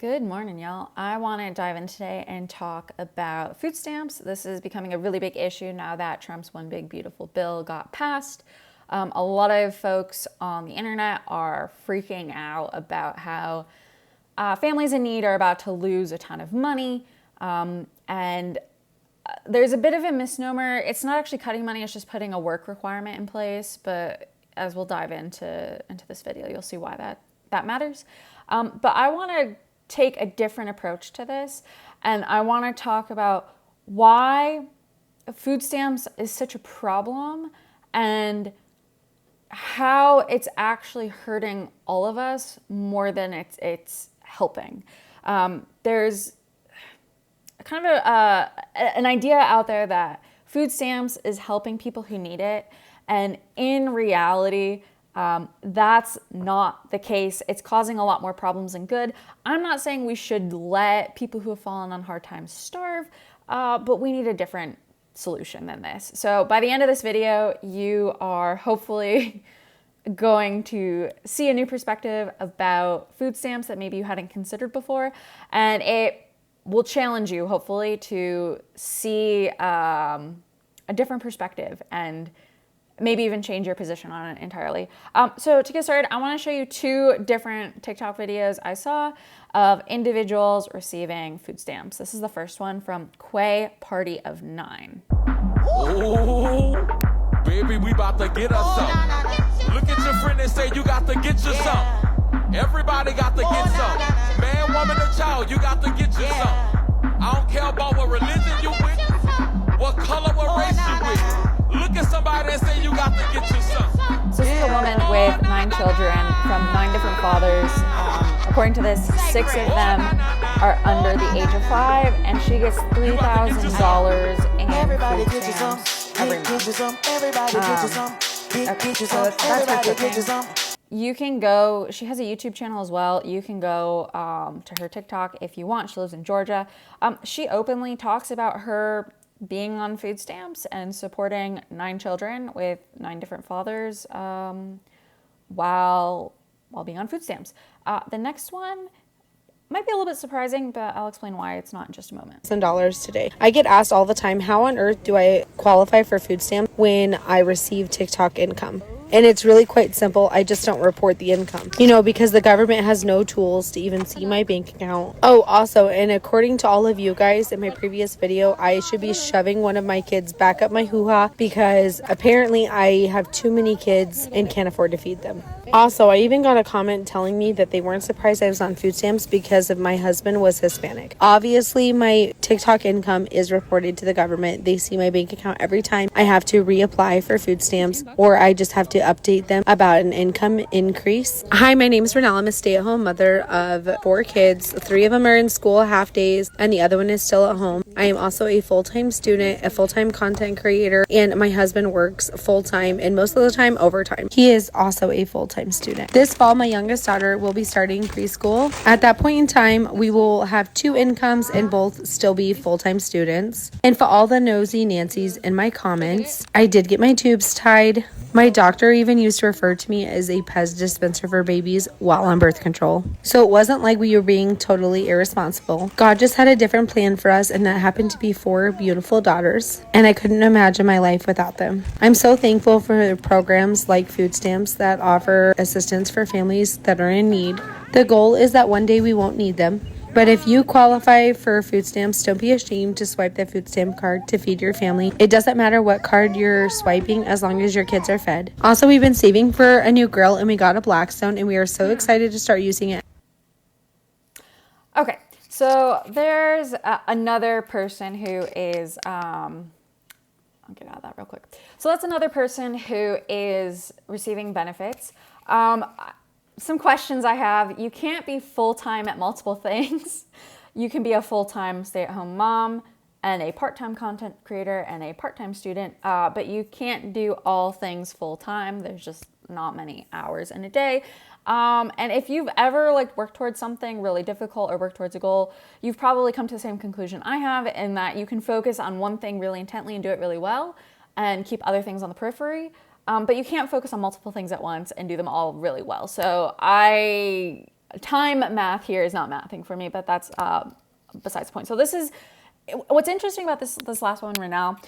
Good morning, y'all. I want to dive in today and talk about food stamps. This is becoming a really big issue now that Trump's one big beautiful bill got passed. A lot of folks on the internet are freaking out about how families in need are about to lose a ton of money. And there's a bit of a misnomer. It's not actually cutting money, it's just putting a work requirement in place. But as we'll dive into this video, you'll see why that matters. But I want to take a different approach to this, and I want to talk about why food stamps is such a problem and how it's actually hurting all of us more than it's helping. There's kind of an idea out there that food stamps is helping people who need it, and in reality, that's not the case. It's causing a lot more problems than good. I'm not saying we should let people who have fallen on hard times starve, but we need a different solution than this. So by the end of this video, you are hopefully going to see a new perspective about food stamps that maybe you hadn't considered before, and it will challenge you, hopefully, to see a different perspective and maybe even change your position on it entirely. So to get started, I want to show you two different TikTok videos I saw of individuals receiving food stamps. This is the first one from Quay Party of 9. Oh, baby, we about to get us some. Look at your friend and say you got to get you some. Everybody got to get some. Man, woman, and child, you got to get you some. I don't care about what religion you with, what color, what race you with. Look at somebody and say you got to get you some. So this is a woman with 9 children from 9 different fathers. According to this, 6 of them are under the age of 5, and she gets $3,000 in food stamps every month. Okay, so that's her cooking. You can go, she has a YouTube channel as well. You can go to her TikTok if you want. She lives in Georgia. She openly talks about her being on food stamps and supporting 9 children with 9 different fathers while being on food stamps. The next one might be a little bit surprising, but I'll explain why. It's not in just a moment. $1,000 today. I get asked all the time, how on earth do I qualify for food stamps when I receive TikTok income? And it's really quite simple. I just don't report the income, because the government has no tools to even see my bank account. Oh, also, and according to all of you guys in my previous video, I should be shoving one of my kids back up my hoo-ha because apparently I have too many kids and can't afford to feed them. Also, I even got a comment telling me that they weren't surprised I was on food stamps because of my husband was Hispanic. Obviously, my TikTok income is reported to the government. They see my bank account every time I have to reapply for food stamps, or I just have to update them about an income increase. Hi, my name is Renelle. I'm a stay-at-home mother of 4 kids. 3 of them are in school half days, and the other one is still at home. I am also a full-time student, a full-time content creator, and my husband works full-time and most of the time overtime. He is also a full-time student. This fall, my youngest daughter will be starting preschool. At that point in time, we will have 2 incomes and both still be full-time students. And for all the nosy Nancys in my comments, I did get my tubes tied. My doctor even used to refer to me as a Pez dispenser for babies while on birth control. So it wasn't like we were being totally irresponsible. God just had a different plan for us, and that happened to be 4 beautiful daughters. And I couldn't imagine my life without them. I'm so thankful for programs like food stamps that offer assistance for families that are in need. The goal is that one day we won't need them. But if you qualify for food stamps, don't be ashamed to swipe that food stamp card to feed your family. It doesn't matter what card you're swiping as long as your kids are fed. Also, we've been saving for a new grill and we got a Blackstone and we are so excited to start using it. Okay, so there's another person who is, I'll get out of that real quick. So that's another person who is receiving benefits. Some questions I have. You can't be full-time at multiple things. You can be a full-time stay-at-home mom and a part-time content creator and a part-time student, but you can't do all things full-time. There's just not many hours in a day. And if you've ever worked towards something really difficult or worked towards a goal, you've probably come to the same conclusion I have, in that you can focus on one thing really intently and do it really well and keep other things on the periphery. But you can't focus on multiple things at once and do them all really well. So I time math here is not mathing for me, but that's besides the point. So this is, what's interesting about this last one, Renelle,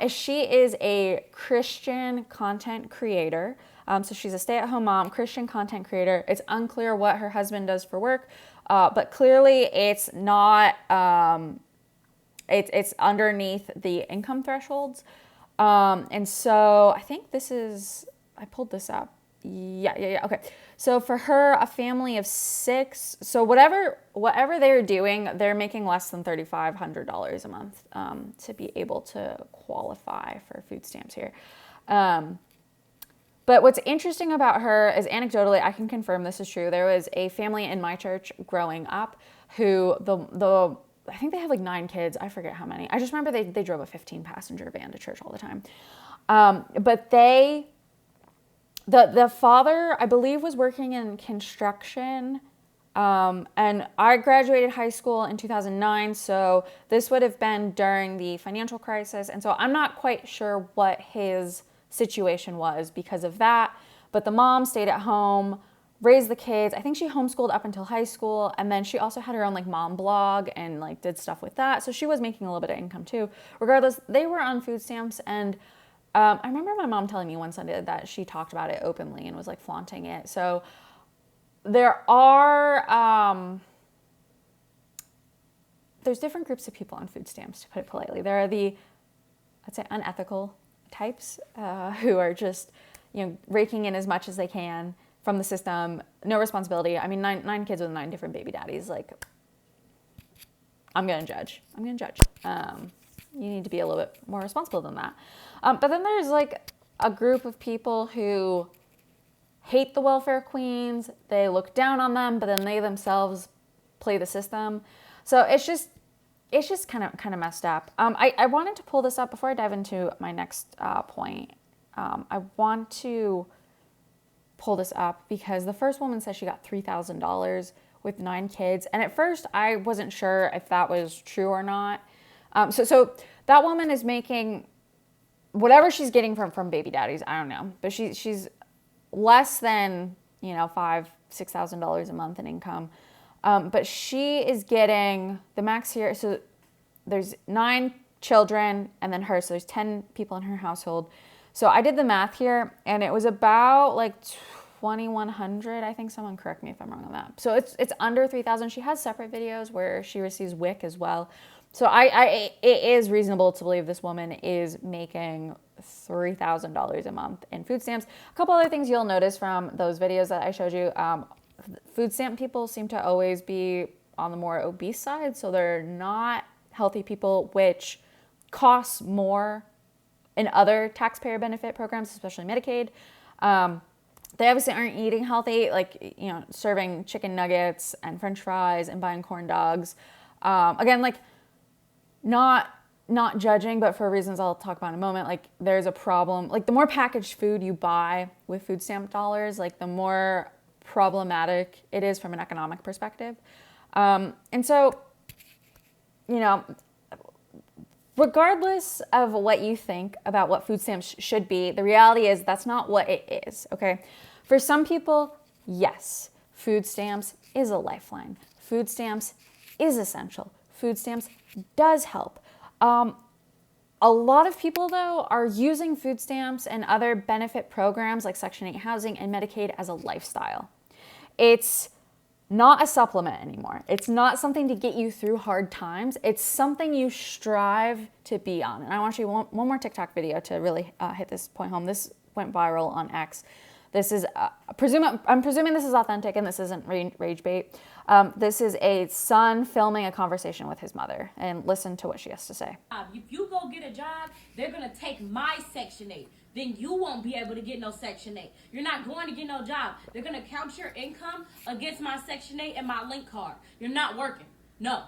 is she is a Christian content creator. So she's a stay-at-home mom, Christian content creator. It's unclear what her husband does for work, but clearly it's not, it's underneath the income thresholds. And so I think this is, I pulled this up. Yeah. Okay. So for her, a family of 6, so whatever they're doing, they're making less than $3,500 a month to be able to qualify for food stamps here. But what's interesting about her is, anecdotally, I can confirm this is true. There was a family in my church growing up who I think they have like 9 kids. I forget how many. I just remember they drove a 15-passenger van to church all the time. But the father, I believe, was working in construction. And I graduated high school in 2009, so this would have been during the financial crisis. And so I'm not quite sure what his situation was because of that. But the mom stayed at home, raised the kids. I think she homeschooled up until high school. And then she also had her own like mom blog and like did stuff with that. So she was making a little bit of income too. Regardless, they were on food stamps. And I remember my mom telling me one Sunday that she talked about it openly and was like flaunting it. So there are, there's different groups of people on food stamps, to put it politely. There are the, I'd say, unethical types who are just, raking in as much as they can from the system. No responsibility. I mean, nine kids with 9 different baby daddies. Like, I'm going to judge. You need to be a little bit more responsible than that. But then there's like a group of people who hate the welfare queens. They look down on them, but then they themselves play the system. So it's just kind of messed up. I wanted to pull this up before I dive into my next point. I want to pull this up because the first woman says she got $3,000 with 9 kids. And at first I wasn't sure if that was true or not. So that woman is making whatever she's getting from baby daddies. I don't know, but she's less than, $5,000-$6,000 a month in income. But she is getting the max here. So there's 9 children and then her. So there's 10 people in her household. So I did the math here and it was about like 2,100. I think someone correct me if I'm wrong on that. So it's under 3,000. She has separate videos where she receives WIC as well. So it is reasonable to believe this woman is making $3,000 a month in food stamps. A couple other things you'll notice from those videos that I showed you. Food stamp people seem to always be on the more obese side. So they're not healthy people, which costs more in other taxpayer benefit programs, especially Medicaid. They obviously aren't eating healthy, like, serving chicken nuggets and French fries and buying corn dogs. Again, like, not judging, but for reasons I'll talk about in a moment, like there's a problem. Like the more packaged food you buy with food stamp dollars, like the more problematic it is from an economic perspective. And so, regardless of what you think about what food stamps should be, the reality is that's not what it is, okay? For some people, yes, food stamps is a lifeline. Food stamps is essential. Food stamps does help. A lot of people, though, are using food stamps and other benefit programs like Section 8 housing and Medicaid as a lifestyle. It's not a supplement anymore. It's not something to get you through hard times. It's something you strive to be on. And I want to show you one more TikTok video to really hit this point home. This went viral on X. This is, I'm presuming this is authentic and this isn't rage bait. This is a son filming a conversation with his mother, and listen to what she has to say. If you go get a job, they're going to take my Section 8. Then you won't be able to get no Section 8. You're not going to get no job. They're going to count your income against my Section 8 and my link card. You're not working. No.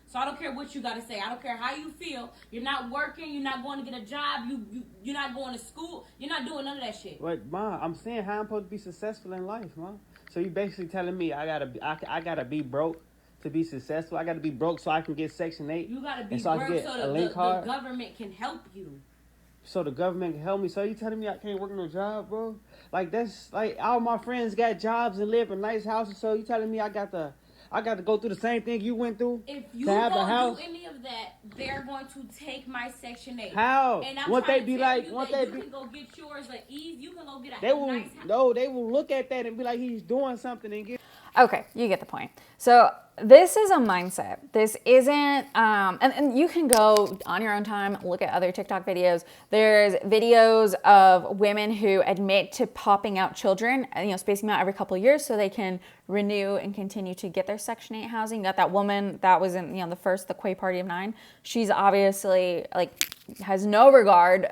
So I don't care what you got to say. I don't care how you feel. You're not working. You're not going to get a job. You're not going to school. You're not doing none of that shit. But, Ma, I'm saying how I'm supposed to be successful in life, Ma. So you basically telling me I gotta be broke to be successful. I gotta be broke so I can get Section 8. You gotta be so broke so the government can help you. so the government can help me. So you telling me I can't work no job, bro? Like that's like all my friends got jobs and live in nice houses. So you telling me I got to go through the same thing you went through If you to have a don't house? do any of that, they're going to take my Section 8. How? And I'm Won't trying they to be tell like? you Won't that they you be? can go get yours at ease. You can go get a They will nice house. no. They will look at that and be like, he's doing something and get. Okay, you get the point. So this is a mindset. This isn't, and you can go on your own time, look at other TikTok videos. There's videos of women who admit to popping out children, spacing them out every couple of years so they can renew and continue to get their Section 8 housing. You got that woman that was in, the Quay Party of 9. She's obviously has no regard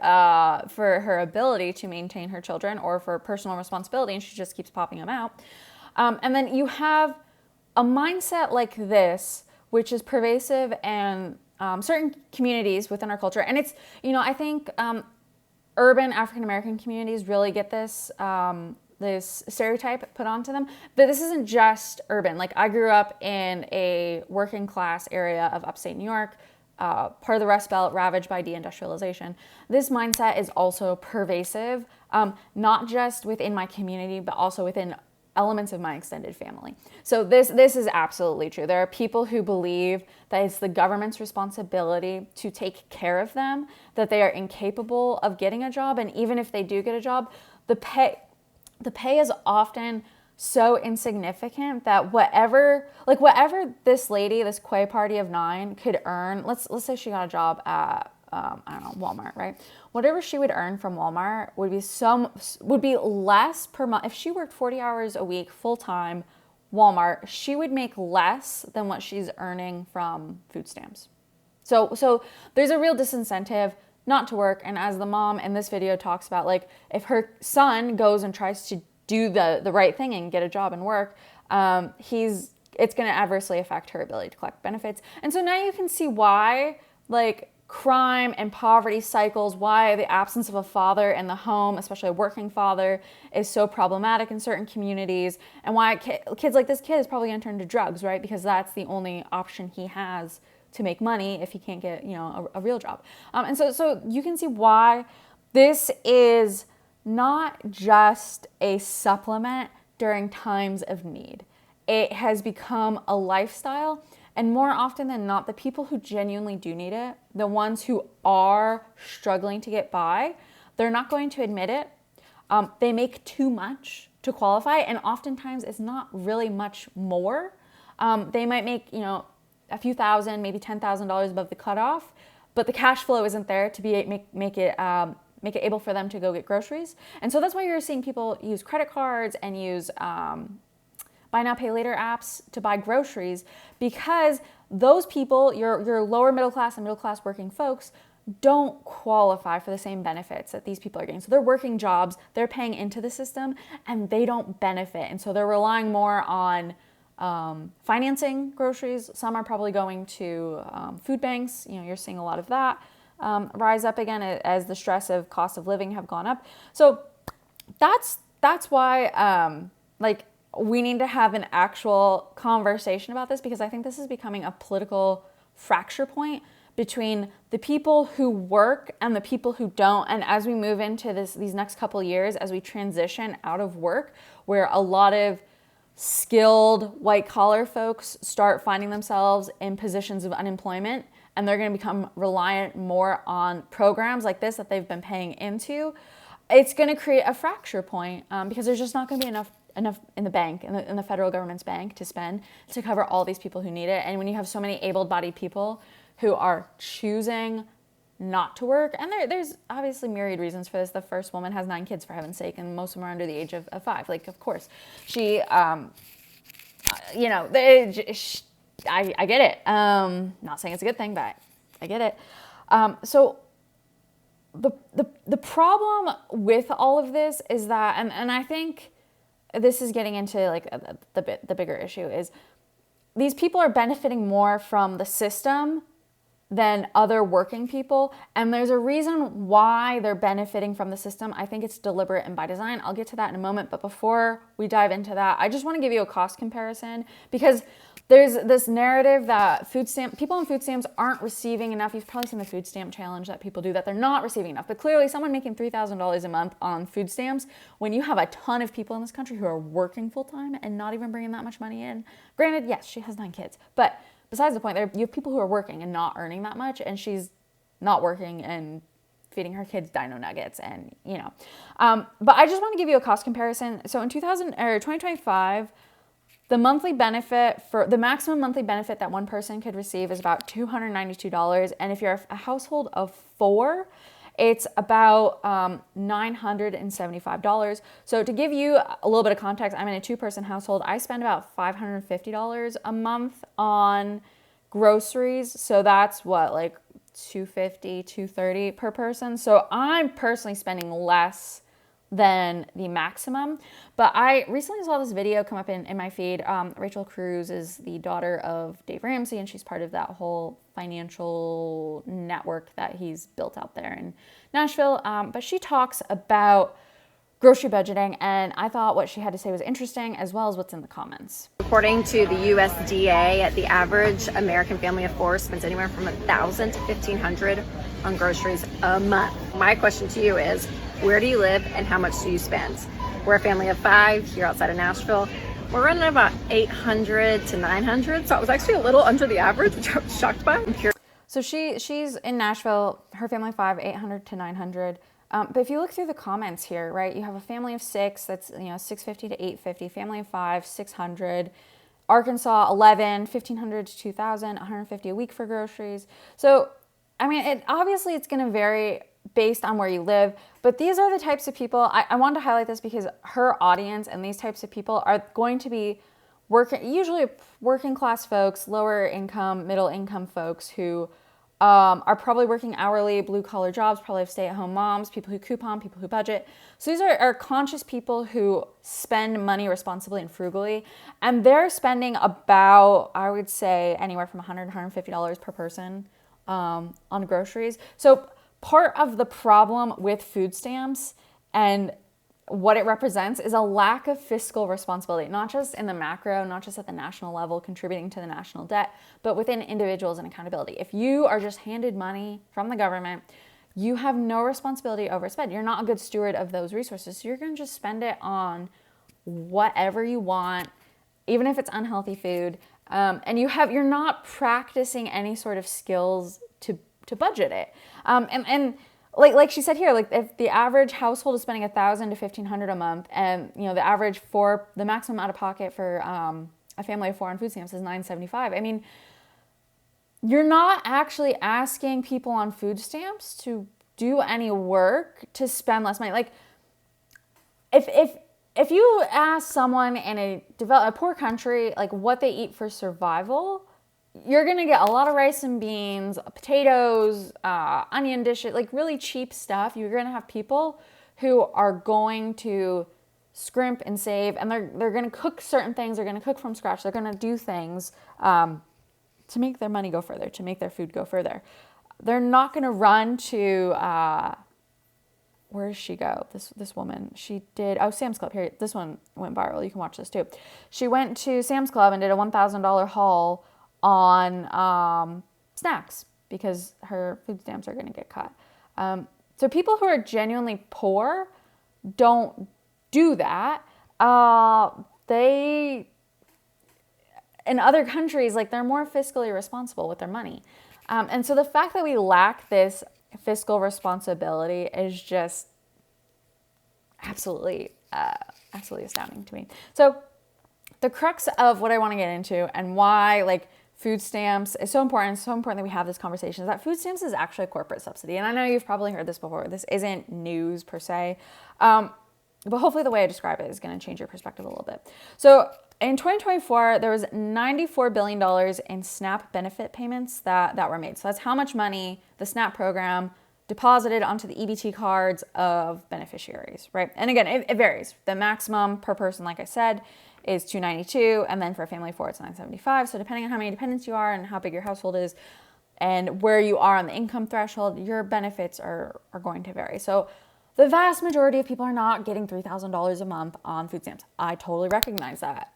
for her ability to maintain her children or for personal responsibility, and she just keeps popping them out. And then you have a mindset like this, which is pervasive in certain communities within our culture. And it's, I think urban African-American communities really get this, this stereotype put onto them. But this isn't just urban. Like, I grew up in a working class area of upstate New York, part of the Rust Belt ravaged by de-industrialization. This mindset is also pervasive, not just within my community, but also within elements of my extended family. So this is absolutely true. There are people who believe that it's the government's responsibility to take care of them, that they are incapable of getting a job, and even if they do get a job, the pay is often so insignificant that whatever this lady, this Quay Party of 9 could earn, let's say she got a job at Walmart, right? Whatever she would earn from Walmart would be less per month. If she worked 40 hours a week full time, Walmart, she would make less than what she's earning from food stamps. So there's a real disincentive not to work. And as the mom in this video talks about, if her son goes and tries to do the right thing and get a job and work, it's going to adversely affect her ability to collect benefits. And so now you can see why, crime and poverty cycles, why the absence of a father in the home, especially a working father, is so problematic in certain communities, and why kids like this kid is probably going to turn to drugs, right? Because that's the only option he has to make money if he can't get, a real job. And so you can see why this is not just a supplement during times of need. It has become a lifestyle. And more often than not, the people who genuinely do need it, the ones who are struggling to get by, they're not going to admit it. They make too much to qualify, and oftentimes it's not really much more. They might make, a few thousand, maybe $10,000 above the cutoff, but the cash flow isn't there to make it able for them to go get groceries. And so that's why you're seeing people use credit cards and use buy now, pay later apps to buy groceries, because those people, your lower middle class and middle class working folks, don't qualify for the same benefits that these people are getting. So they're working jobs, they're paying into the system, and they don't benefit. And so they're relying more on financing groceries. Some are probably going to food banks. You're seeing a lot of that rise up again as the stress of cost of living have gone up. So that's why we need to have an actual conversation about this, because I think this is becoming a political fracture point between the people who work and the people who don't. And as we move into these next couple of years, as we transition out of work, where a lot of skilled white collar folks start finding themselves in positions of unemployment, and they're going to become reliant more on programs like this that they've been paying into, it's going to create a fracture point because there's just not going to be enough in the bank, in the federal government's bank, to spend to cover all these people who need it. And when you have so many able-bodied people who are choosing not to work, and there's obviously myriad reasons for this. The first woman has 9 kids, for heaven's sake, and most of them are under the age of 5. Of course, she, I get it. Not saying it's a good thing, but I get it. So the problem with all of this is that, and I think this is getting into the bigger issue, is these people are benefiting more from the system than other working people. And there's a reason why they're benefiting from the system. I think it's deliberate and by design. I'll get to that in a moment. But before we dive into that, I just want to give you a cost comparison, because there's this narrative that people on food stamps aren't receiving enough. You've probably seen the food stamp challenge that people do, that they're not receiving enough. But clearly someone making $3,000 a month on food stamps, when you have a ton of people in this country who are working full time and not even bringing that much money in. Granted, yes, she has 9 kids, but besides the point, you have people who are working and not earning that much, and she's not working and feeding her kids Dino Nuggets, and but I just want to give you a cost comparison. So in 2025, the maximum monthly benefit that one person could receive is about $292. And if you're a household of 4, it's about $975. So to give you a little bit of context, I'm in a 2-person household. I spend about $550 a month on groceries. So that's what, like $250, $230 per person. So I'm personally spending less than the maximum. But I recently saw this video come up in my feed. Rachel Cruz is the daughter of Dave Ramsey, and she's part of that whole financial network that he's built out there in Nashville. But she talks about grocery budgeting, and I thought what she had to say was interesting, as well as what's in the comments. According to the USDA, the average American family of 4 spends anywhere from $1,000 to $1,500 on groceries a month. My question to you is, where do you live and how much do you spend? We're a family of 5 here outside of Nashville. We're running about $800 to $900, so it was actually a little under the average, which I was shocked by. So she's in Nashville, her family of 5, $800 to $900. But if you look through the comments here, right, you have a family of 6, that's $650 to $850, family of 5, $600, Arkansas 11, $1,500 to $2,000, $150 a week for groceries. So I mean, it's going to vary based on where you live, but these are the types of people. I wanted to highlight this because her audience and these types of people are going to be usually working class folks, lower income, middle income folks who are probably working hourly, blue collar jobs, probably have stay-at-home moms, people who coupon, people who budget. So these are conscious people who spend money responsibly and frugally, and they're spending about, I would say, anywhere from $100 to $150 per person on groceries. So part of the problem with food stamps and what it represents is a lack of fiscal responsibility, not just in the macro, not just at the national level, contributing to the national debt, but within individuals and accountability. If you are just handed money from the government, you have no responsibility over spend. You're not a good steward of those resources. So you're going to just spend it on whatever you want, even if it's unhealthy food. And you're not practicing any sort of skills to budget it. And like she said here, like if the average household is spending $1,000 to $1,500 a month, and the maximum out of pocket for a family of 4 on food stamps is $975. I mean, you're not actually asking people on food stamps to do any work to spend less money. Like if you ask someone in a poor country like what they eat for survival, you're going to get a lot of rice and beans, potatoes, onion dishes, like really cheap stuff. You're going to have people who are going to scrimp and save, and they're going to cook certain things. They're going to cook from scratch. They're going to do things to make their money go further, to make their food go further. They're not going to run to, where does she go? This woman, she did, Sam's Club. Here, this one went viral. You can watch this too. She went to Sam's Club and did a $1,000 haul on snacks because her food stamps are going to get cut. So people who are genuinely poor don't do that. They, in other countries, like they're more fiscally responsible with their money. And so the fact that we lack this fiscal responsibility is just absolutely astounding to me. So the crux of what I want to get into and why like food stamps is so important. It's so important that we have this conversation, is that food stamps is actually a corporate subsidy. And I know you've probably heard this before. This isn't news per se. But hopefully the way I describe it is going to change your perspective a little bit. So in 2024, there was $94 billion in SNAP benefit payments that were made. So that's how much money the SNAP program deposited onto the EBT cards of beneficiaries, right? And again, it varies. The maximum per person, like I said, is $292, and then for a family of 4, it's $975. So depending on how many dependents you are and how big your household is and where you are on the income threshold, your benefits are going to vary. So the vast majority of people are not getting $3,000 a month on food stamps. I totally recognize that.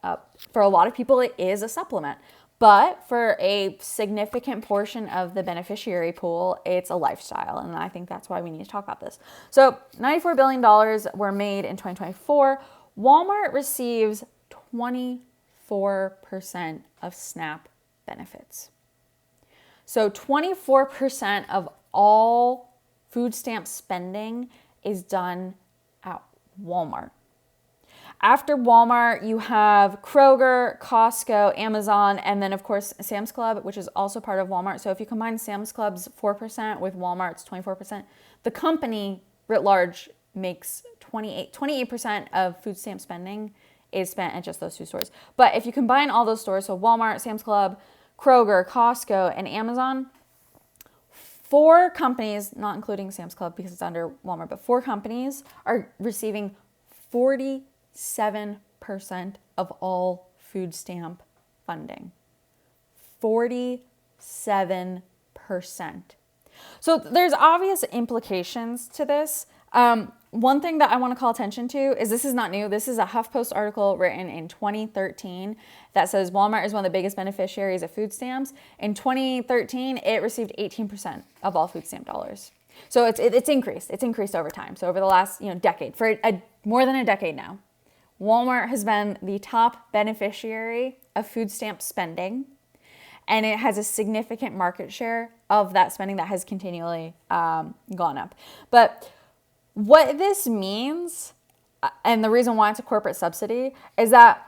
For a lot of people, it is a supplement. But for a significant portion of the beneficiary pool, it's a lifestyle. And I think that's why we need to talk about this. So $94 billion were made in 2024. Walmart receives 24% of SNAP benefits. So 24% of all food stamp spending is done at Walmart. After Walmart, you have Kroger, Costco, Amazon, and then of course Sam's Club, which is also part of Walmart. So if you combine Sam's Club's 4% with Walmart's 24%, the company writ large makes 28% of food stamp spending is spent at just those two stores. But if you combine all those stores, so Walmart, Sam's Club, Kroger, Costco, and Amazon, 4 companies, not including Sam's Club because it's under Walmart, but 4 companies are receiving 47% of all food stamp funding. 47%. So there's obvious implications to this. One thing that I want to call attention to is this is not new. This is a HuffPost article written in 2013 that says Walmart is one of the biggest beneficiaries of food stamps. In 2013, it received 18% of all food stamp dollars. So it's increased. It's increased over time. So over the last decade, for more than a decade now, Walmart has been the top beneficiary of food stamp spending, and it has a significant market share of that spending that has continually gone up. But what this means, and the reason why it's a corporate subsidy, is that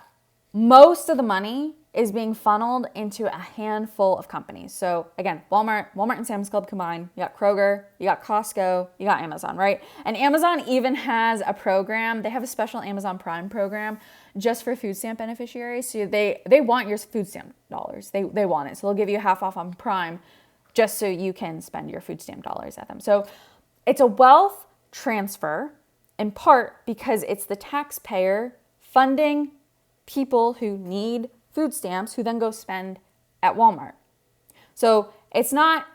most of the money is being funneled into a handful of companies. So again, Walmart and Sam's Club combined, you got Kroger, you got Costco, you got Amazon, right? And Amazon even has a program. They have a special Amazon Prime program just for food stamp beneficiaries. So they want your food stamp dollars. They want it. So they'll give you half off on Prime just so you can spend your food stamp dollars at them. So it's a wealth transfer in part because it's the taxpayer funding people who need food stamps who then go spend at Walmart. So it's not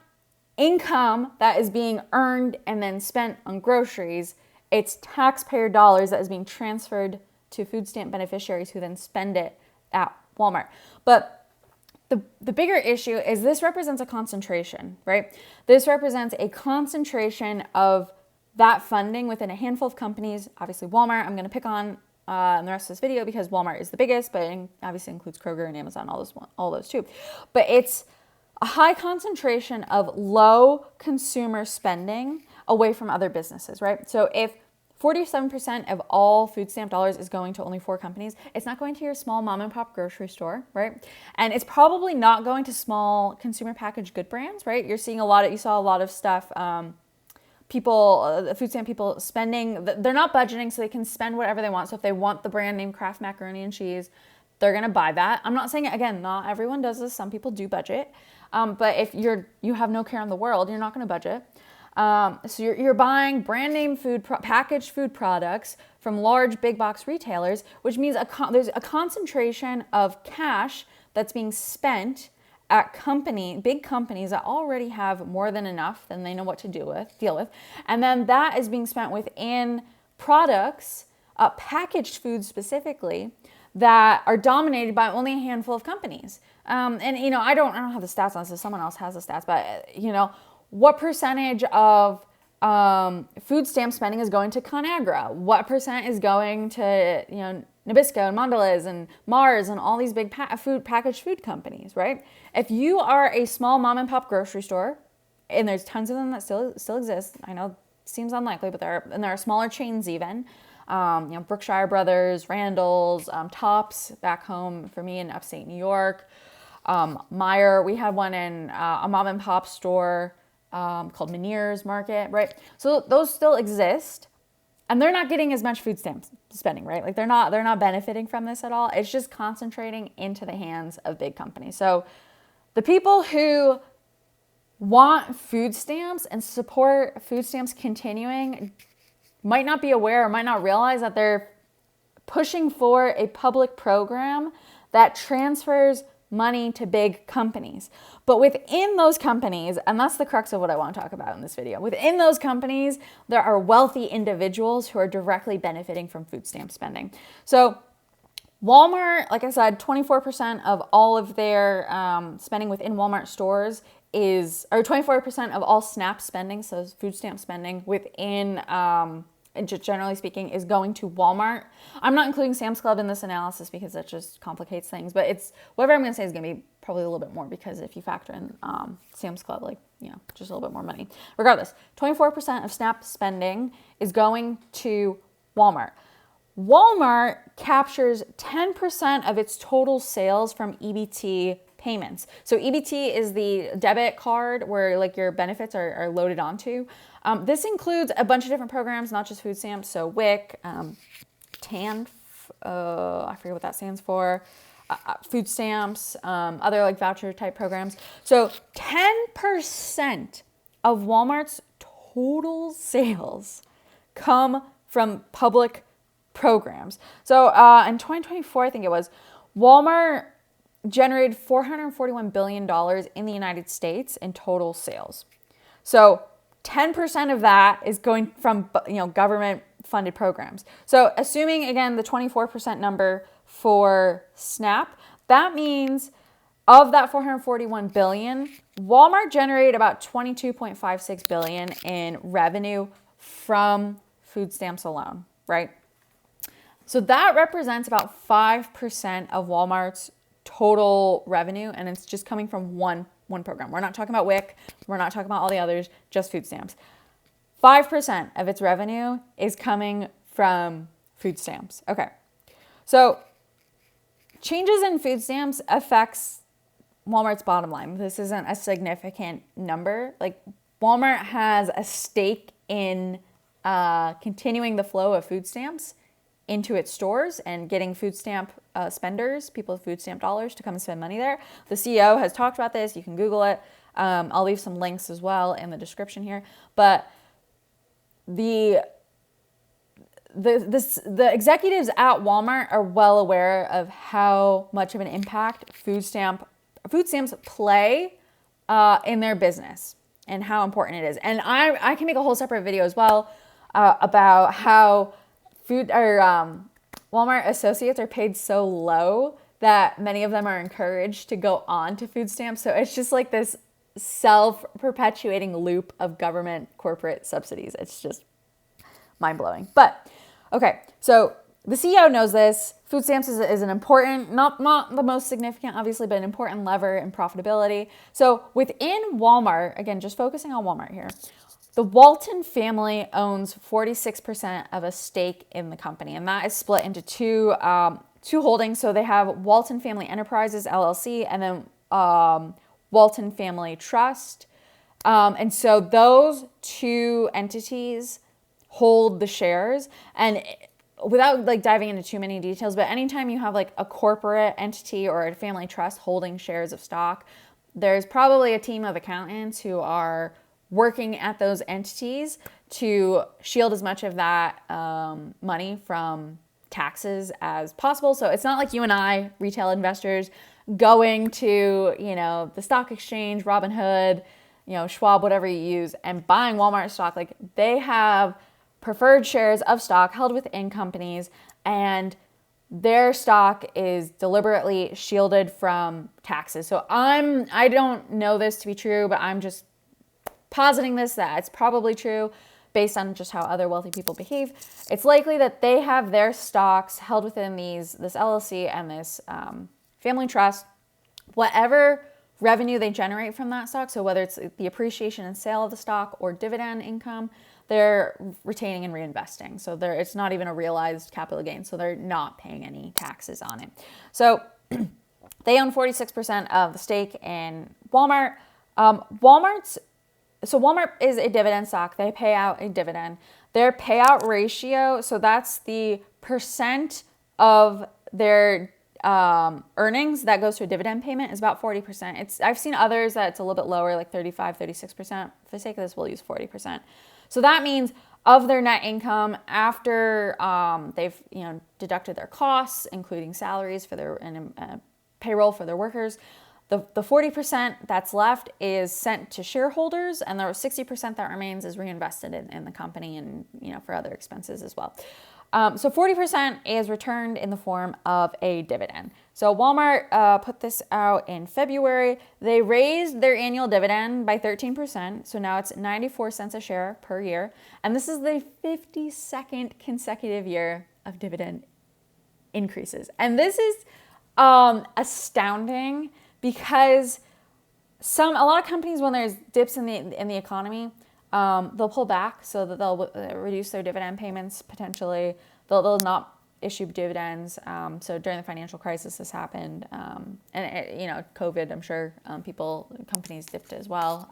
income that is being earned and then spent on groceries. It's taxpayer dollars that is being transferred to food stamp beneficiaries who then spend it at Walmart. But the bigger issue is this represents a concentration, right? This represents a concentration of that funding within a handful of companies. Obviously Walmart, I'm going to pick on in the rest of this video because Walmart is the biggest, but it obviously includes Kroger and Amazon, all those too. But it's a high concentration of low consumer spending away from other businesses, right? So if 47% of all food stamp dollars is going to only 4 companies, it's not going to your small mom and pop grocery store, right? And it's probably not going to small consumer packaged good brands, right? You saw a lot of stuff, food stamp people spending, they're not budgeting so they can spend whatever they want. So if they want the brand name Kraft macaroni and cheese, they're going to buy that. I'm not saying, again, not everyone does this. Some people do budget. But if you have no care in the world, you're not going to budget. So you're buying brand name packaged food products from large big box retailers, which means there's a concentration of cash that's being spent at big companies that already have more than enough than they know what to deal with. And then that is being spent within products, packaged foods specifically, that are dominated by only a handful of companies. And I don't have the stats on this, so someone else has the stats, but what percentage of food stamp spending is going to ConAgra? What percent is going to, Nabisco and Mondelez and Mars and all these big packaged food companies, right? If you are a small mom and pop grocery store, and there's tons of them that still exist, I know it seems unlikely, but there are smaller chains even, Brookshire Brothers, Randall's, Tops back home for me in upstate New York, Meijer. We had one in a mom and pop store called Meniere's Market, right? So those still exist. And they're not getting as much food stamp spending, right? Like they're not benefiting from this at all. It's just concentrating into the hands of big companies. So the people who want food stamps and support food stamps continuing might not be aware or might not realize that they're pushing for a public program that transfers money to big companies. But within those companies, and that's the crux of what I want to talk about in this video, within those companies, there are wealthy individuals who are directly benefiting from food stamp spending. So Walmart, like I said, 24% of all of their spending within Walmart stores or 24% of all SNAP spending, so food stamp spending within, and just generally speaking, is going to Walmart. I'm not including Sam's Club in this analysis because that just complicates things, but it's whatever I'm going to say is going to be probably a little bit more because if you factor in Sam's Club, like, just a little bit more money. Regardless, 24% of SNAP spending is going to Walmart. Walmart captures 10% of its total sales from EBT payments. So EBT is the debit card where like your benefits are loaded onto. This includes a bunch of different programs, not just food stamps. So WIC, TAN, I forget what that stands for, food stamps, other like voucher type programs. So 10% of Walmart's total sales come from public programs. So in 2024, I think it was, Walmart generated $441 billion in the United States in total sales. So 10% of that is going from government funded programs. So assuming again the 24% number for SNAP, that means of that 441 billion, Walmart generated about 22.56 billion in revenue from food stamps alone, right? So that represents about 5% of Walmart's total revenue, and it's just coming from one program. We're not talking about WIC, we're not talking about all the others, just food stamps. 5% of its revenue is coming from food stamps. Okay, so changes in food stamps affects Walmart's bottom line. This isn't a significant number. Like, Walmart has a stake in continuing the flow of food stamps into its stores and getting food stamp spenders, people with food stamp dollars, to come and spend money there. The CEO has talked about this. You can Google it. I'll leave some links as well in the description here. But the executives at Walmart are well aware of how much of an impact food stamps play in their business and how important it is. And I can make a whole separate video as well about how Walmart associates are paid so low that many of them are encouraged to go on to food stamps. So it's just like this self-perpetuating loop of government corporate subsidies. It's just mind-blowing. But okay, so the CEO knows this. Food stamps is an important, not the most significant, obviously, but an important lever in profitability. So within Walmart, again, just focusing on Walmart here, the Walton family owns 46% of a stake in the company, and that is split into two holdings. So they have Walton Family Enterprises, LLC, and then Walton Family Trust. And so those two entities hold the shares. And without like diving into too many details, but anytime you have like a corporate entity or a family trust holding shares of stock, there's probably a team of accountants who are working at those entities to shield as much of that money from taxes as possible. So it's not like you and I, retail investors, going to, the stock exchange, Robinhood, Schwab, whatever you use, and buying Walmart stock. Like, they have preferred shares of stock held within companies, and their stock is deliberately shielded from taxes. So I don't know this to be true, but I'm just positing that it's probably true based on just how other wealthy people behave. It's likely that they have their stocks held within this LLC and this family trust. Whatever revenue they generate from that stock, so whether it's the appreciation and sale of the stock or dividend income, they're retaining and reinvesting. So it's not even a realized capital gain, so they're not paying any taxes on it. So they own 46% of the stake in Walmart. Walmart is a dividend stock. They pay out a dividend. Their payout ratio, so that's the percent of their earnings that goes to a dividend payment, is about 40%. I've seen others that it's a little bit lower, like 35, 36%. For the sake of this, we'll use 40%. So that means of their net income after they've deducted their costs, including salaries for their and payroll for their workers, the 40% that's left is sent to shareholders, and the 60% that remains is reinvested in the company and for other expenses as well. So 40% is returned in the form of a dividend. So Walmart put this out in February. They raised their annual dividend by 13%. So now it's 94 cents a share per year. And this is the 52nd consecutive year of dividend increases. And this is astounding because a lot of companies, when there's dips in the economy, they'll pull back so that they'll reduce their dividend payments potentially. They'll not issue dividends. So during the financial crisis, this happened, and COVID. I'm sure companies dipped as well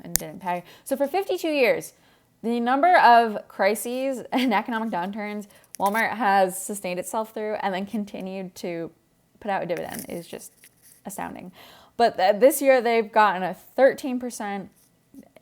and didn't pay. So for 52 years, the number of crises and economic downturns Walmart has sustained itself through and then continued to put out a dividend is just astounding. But this year they've gotten a 13%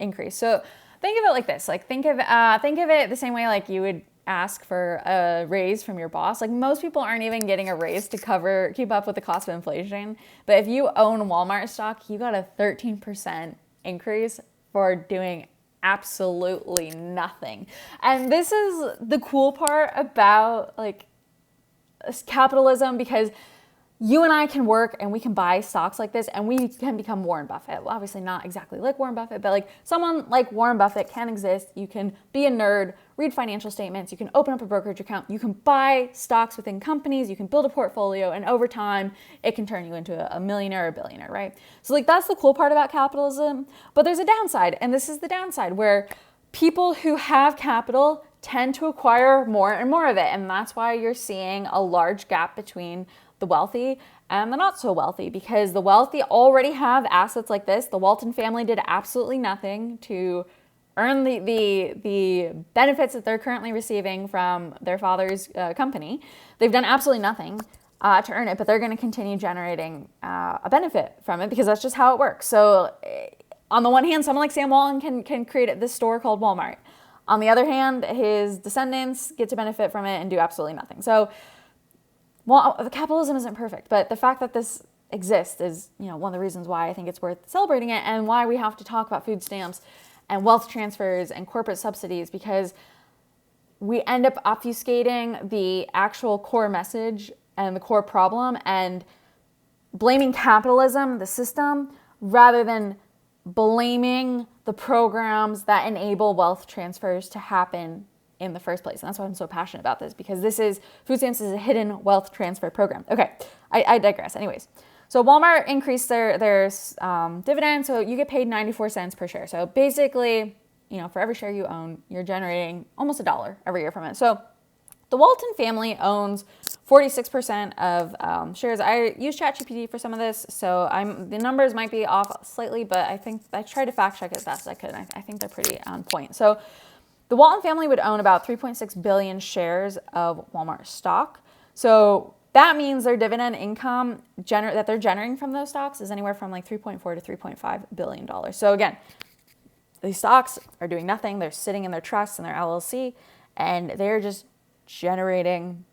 increase. So think of it like this. Like think of it the same way like you would ask for a raise from your boss. Like most people aren't even getting a raise to keep up with the cost of inflation. But if you own Walmart stock, you got a 13% increase for doing absolutely nothing. And this is the cool part about like capitalism, because you and I can work and we can buy stocks like this and we can become Warren Buffett. Well, obviously not exactly like Warren Buffett, but like someone like Warren Buffett can exist. You can be a nerd, read financial statements, you can open up a brokerage account, you can buy stocks within companies, you can build a portfolio, and over time it can turn you into a millionaire or a billionaire, right? So like that's the cool part about capitalism, but there's a downside, and this is the downside where people who have capital tend to acquire more and more of it, and that's why you're seeing a large gap between the wealthy and the not so wealthy, because the wealthy already have assets like this. The Walton family did absolutely nothing to earn the benefits that they're currently receiving from their father's company. They've done absolutely nothing to earn it, but they're going to continue generating a benefit from it because that's just how it works. So on the one hand, someone like Sam Walton can create this store called Walmart. On the other hand, his descendants get to benefit from it and do absolutely nothing. So well, capitalism isn't perfect, but the fact that this exists is, one of the reasons why I think it's worth celebrating it, and why we have to talk about food stamps and wealth transfers and corporate subsidies, because we end up obfuscating the actual core message and the core problem and blaming capitalism, the system, rather than blaming the programs that enable wealth transfers to happen in the first place. And that's why I'm so passionate about this, because food stamps is a hidden wealth transfer program. Okay, I digress. Anyways, so Walmart increased their dividend, so you get paid 94 cents per share. So basically, for every share you own, you're generating almost $1 every year from it. So the Walton family owns 46% of shares. I use ChatGPT for some of this, so the numbers might be off slightly, but I think I tried to fact check it as best I could, and I think they're pretty on point. So the Walton family would own about 3.6 billion shares of Walmart stock. So that means their dividend income that they're generating from those stocks is anywhere from like $3.4 to $3.5 billion. So again, these stocks are doing nothing. They're sitting in their trusts and their LLC, and they're just generating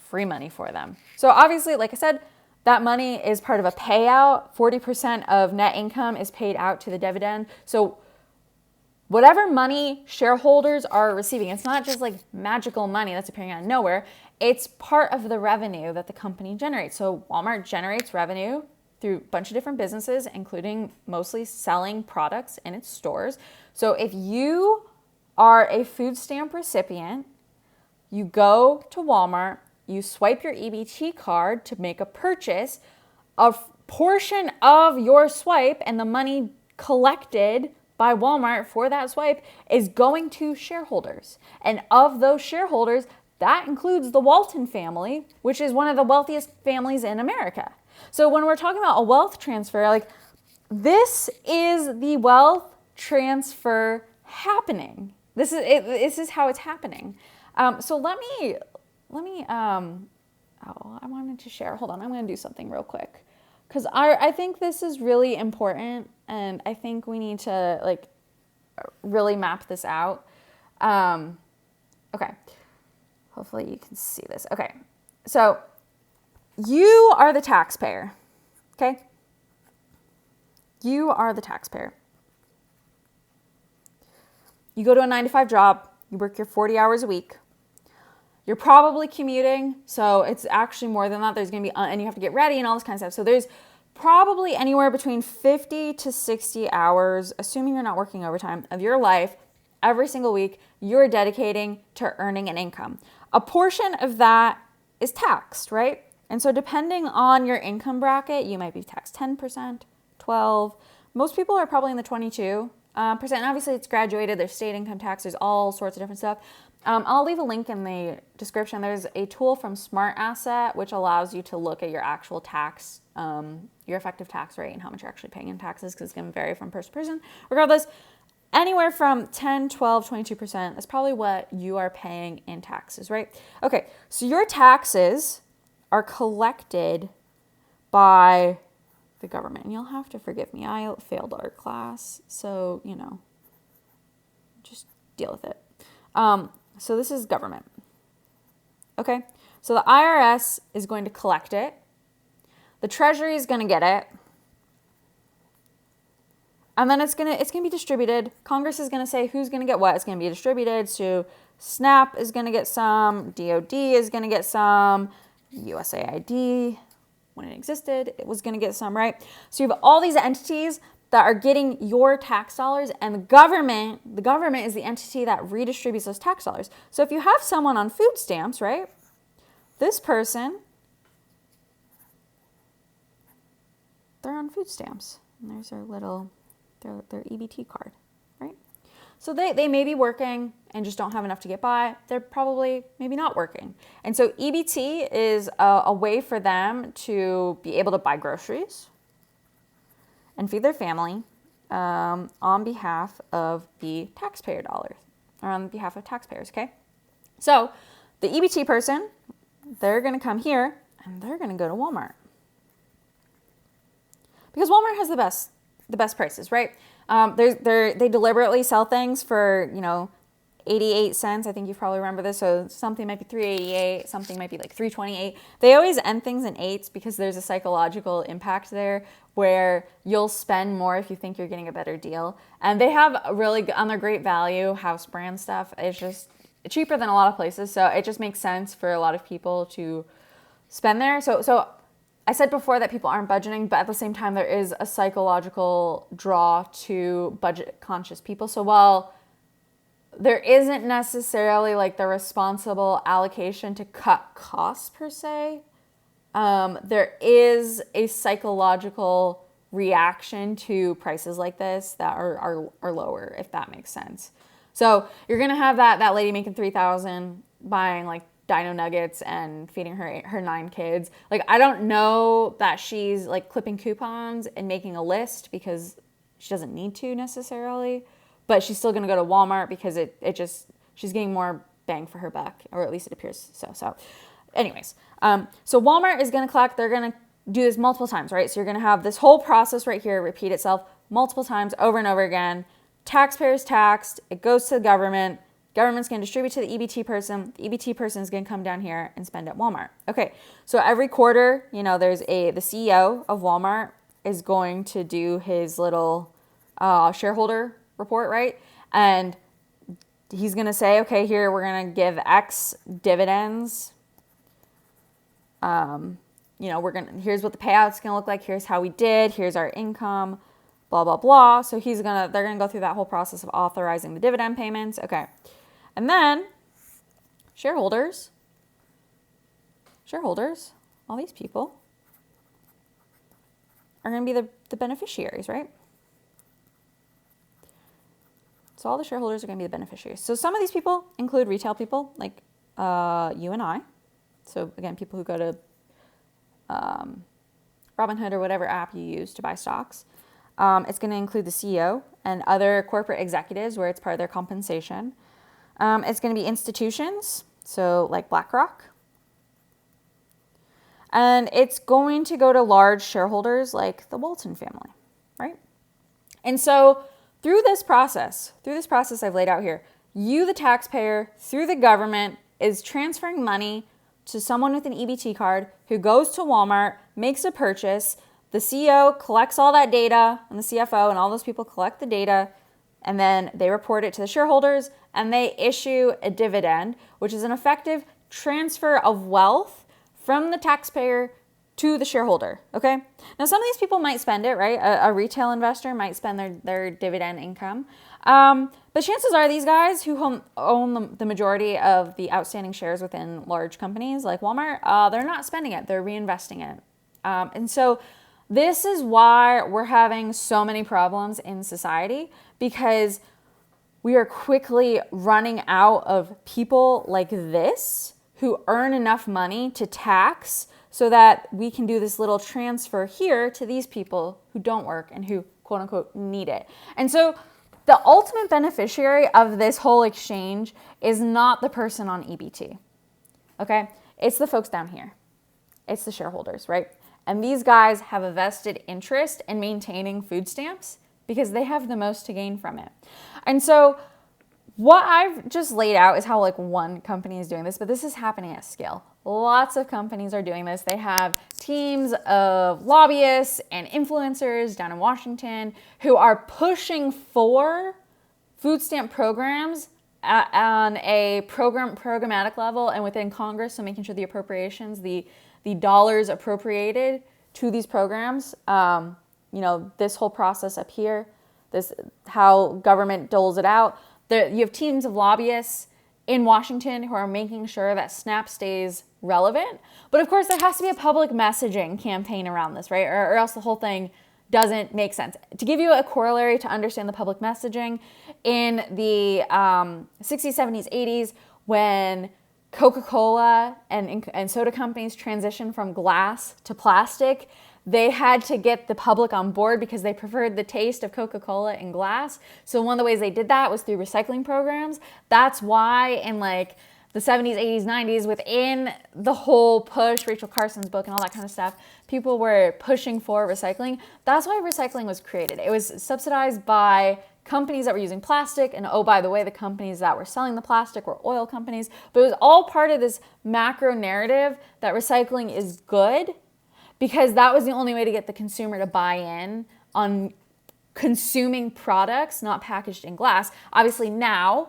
free money for them. So obviously, like I said, that money is part of a payout. 40% of net income is paid out to the dividend. So whatever money shareholders are receiving, it's not just like magical money that's appearing out of nowhere. It's part of the revenue that the company generates. So Walmart generates revenue through a bunch of different businesses, including mostly selling products in its stores. So if you are a food stamp recipient, you go to Walmart, you swipe your EBT card to make a purchase, a portion of your swipe and the money collected by Walmart for that swipe is going to shareholders. And of those shareholders, that includes the Walton family, which is one of the wealthiest families in America. So when we're talking about a wealth transfer, like this is the wealth transfer happening. This is how it's happening. So let me, I wanted to share, hold on, I'm going to do something real quick. Because I think this is really important, and I think we need to like really map this out. Okay, hopefully you can see this. Okay, so you are the taxpayer, okay? You are the taxpayer. You go to a 9-to-5 job, you work your 40 hours a week. You're probably commuting, so it's actually more than that. There's going to be, and you have to get ready and all this kind of stuff. So there's probably anywhere between 50 to 60 hours, assuming you're not working overtime, of your life every single week you're dedicating to earning an income. A portion of that is taxed, right? And so depending on your income bracket, you might be taxed 10%, 12%. Most people are probably in the 22%. And obviously it's graduated, there's state income tax, there's all sorts of different stuff. I'll leave a link in the description. There's a tool from Smart Asset, which allows you to look at your actual tax, your effective tax rate and how much you're actually paying in taxes, because it's going to vary from person to person. Regardless, anywhere from 10, 12, 22% is probably what you are paying in taxes, right? Okay, so your taxes are collected by the government. And you'll have to forgive me. I failed art class, so, just deal with it. So this is government. Okay, so the IRS is going to collect it. The Treasury is going to get it. And then it's gonna be distributed. Congress is gonna say who's gonna get what. It's gonna be distributed. So SNAP is gonna get some, DOD is gonna get some, USAID, when it existed, it was gonna get some, right? So you have all these entities that are getting your tax dollars, and the government is the entity that redistributes those tax dollars. So if you have someone on food stamps, right? This person, they're on food stamps. And there's their little, their EBT card, right? So they may be working and just don't have enough to get by. They're probably maybe not working. And so EBT is a way for them to be able to buy groceries and feed their family on behalf of the taxpayer dollars, or on behalf of taxpayers, okay? So the EBT person, they're gonna come here and they're gonna go to Walmart. Because Walmart has the best prices, right? They deliberately sell things for, 88 cents. I think you probably remember this. So something might be $3.88, something might be like $3.28. They always end things in eights because there's a psychological impact there where you'll spend more if you think you're getting a better deal. And they have really, on their great value, house brand stuff. It's just cheaper than a lot of places. So it just makes sense for a lot of people to spend there. So I said before that people aren't budgeting, but at the same time, there is a psychological draw to budget conscious people. So while there isn't necessarily like the responsible allocation to cut costs per se, there is a psychological reaction to prices like this that are lower, if that makes sense. So you're going to have that lady making $3,000 buying like dino nuggets and feeding her 9 kids. Like, I don't know that she's like clipping coupons and making a list because she doesn't need to necessarily, but she's still going to go to Walmart because she's getting more bang for her buck, or at least it appears so. So anyways, so Walmart is going to collect, they're going to do this multiple times, right? So you're going to have this whole process right here repeat itself multiple times over and over again. Taxpayers taxed, it goes to the government. Government's going to distribute to the EBT person. The EBT person is going to come down here and spend at Walmart. Okay, so every quarter, there's the CEO of Walmart is going to do his little shareholder report, right? And he's going to say, okay, here we're going to give X dividends. Here's what the payout's going to look like. Here's how we did. Here's our income, blah, blah, blah. So they're going to go through that whole process of authorizing the dividend payments. Okay. And then shareholders, all these people are going to be the beneficiaries, right? So all the shareholders are going to be the beneficiaries. So some of these people include retail people like you and I. So again, people who go to Robinhood or whatever app you use to buy stocks. It's going to include the CEO and other corporate executives where it's part of their compensation. It's going to be institutions, so like BlackRock. And it's going to go to large shareholders like the Walton family, right? And so through this process I've laid out here, you, the taxpayer, through the government, is transferring money to someone with an EBT card who goes to Walmart, makes a purchase. The CEO collects all that data, and the CFO and all those people collect the data, and then they report it to the shareholders, and they issue a dividend, which is an effective transfer of wealth from the taxpayer to the shareholder, okay? Now, some of these people might spend it, right? A retail investor might spend their dividend income. But chances are these guys who own the majority of the outstanding shares within large companies like Walmart, they're not spending it, they're reinvesting it. And so this is why we're having so many problems in society, because we are quickly running out of people like this who earn enough money to tax so that we can do this little transfer here to these people who don't work and who, quote unquote, need it. And so the ultimate beneficiary of this whole exchange is not the person on EBT, okay? It's the folks down here. It's the shareholders, right? And these guys have a vested interest in maintaining food stamps because they have the most to gain from it. And so what I've just laid out is how like one company is doing this, but this is happening at scale. Lots of companies are doing this. They have teams of lobbyists and influencers down in Washington who are pushing for food stamp programs on a programmatic level and within Congress, so making sure the appropriations, the dollars appropriated to these programs, this whole process up here, this how government doles it out. You have teams of lobbyists in Washington who are making sure that SNAP stays relevant. But of course, there has to be a public messaging campaign around this, right? Or else the whole thing doesn't make sense. To give you a corollary to understand the public messaging, in the 60s, 70s, 80s, when Coca-Cola and soda companies transitioned from glass to plastic, they had to get the public on board because they preferred the taste of Coca-Cola in glass. So one of the ways they did that was through recycling programs. That's why in like the 70s, 80s, 90s, within the whole push, Rachel Carson's book and all that kind of stuff, people were pushing for recycling. That's why recycling was created. It was subsidized by companies that were using plastic. And oh, by the way, the companies that were selling the plastic were oil companies. But it was all part of this macro narrative that recycling is good, because that was the only way to get the consumer to buy in on consuming products not packaged in glass. Obviously now,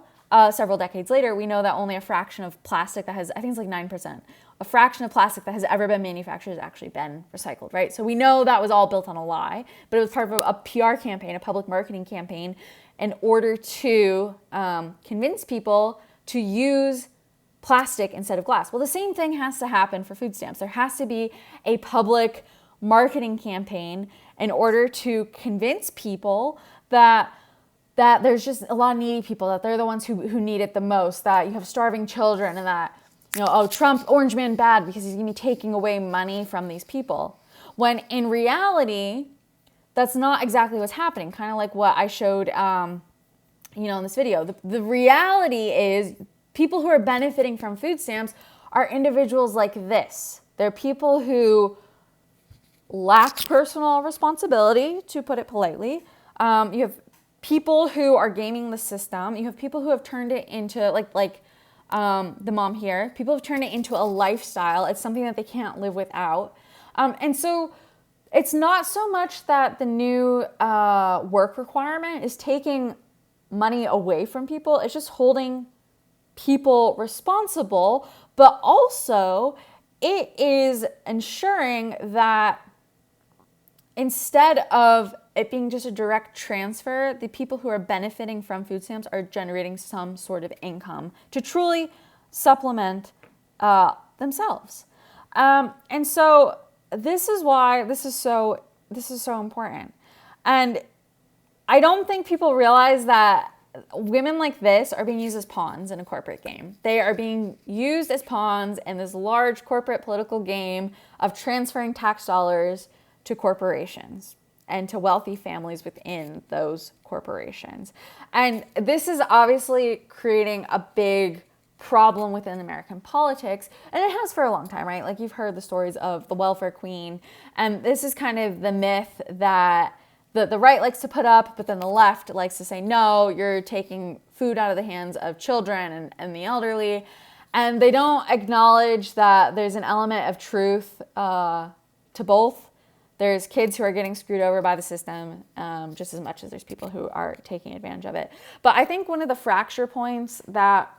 several decades later, we know that only a fraction of plastic that has, I think it's like 9%, a fraction of plastic that has ever been manufactured has actually been recycled, right? So we know that was all built on a lie, but it was part of a PR campaign, a public marketing campaign, in order to convince people to use plastic instead of glass. Well, the same thing has to happen for food stamps. There has to be a public marketing campaign in order to convince people that there's just a lot of needy people, that they're the ones who need it the most, that you have starving children, and that, Trump, orange man bad because he's going to be taking away money from these people. When in reality, that's not exactly what's happening. Kind of like what I showed, in this video. The reality is people who are benefiting from food stamps are individuals like this. They're people who lack personal responsibility, to put it politely. You have people who are gaming the system. You have people who have turned it into, like the mom here, people have turned it into a lifestyle. It's something that they can't live without. And so it's not so much that the new work requirement is taking money away from people. It's just holding people responsible, but also it is ensuring that instead of it being just a direct transfer, the people who are benefiting from food stamps are generating some sort of income to truly supplement themselves. And so this is why this is so important. And I don't think people realize that women like this are being used as pawns in a corporate game. They are being used as pawns in this large corporate political game of transferring tax dollars to corporations and to wealthy families within those corporations. And this is obviously creating a big problem within American politics, and it has for a long time, right? Like, you've heard the stories of the welfare queen, and this is kind of the myth that the right likes to put up, but then the left likes to say, no, you're taking food out of the hands of children and the elderly. And they don't acknowledge that there's an element of truth to both. There's kids who are getting screwed over by the system just as much as there's people who are taking advantage of it. But I think one of the fracture points that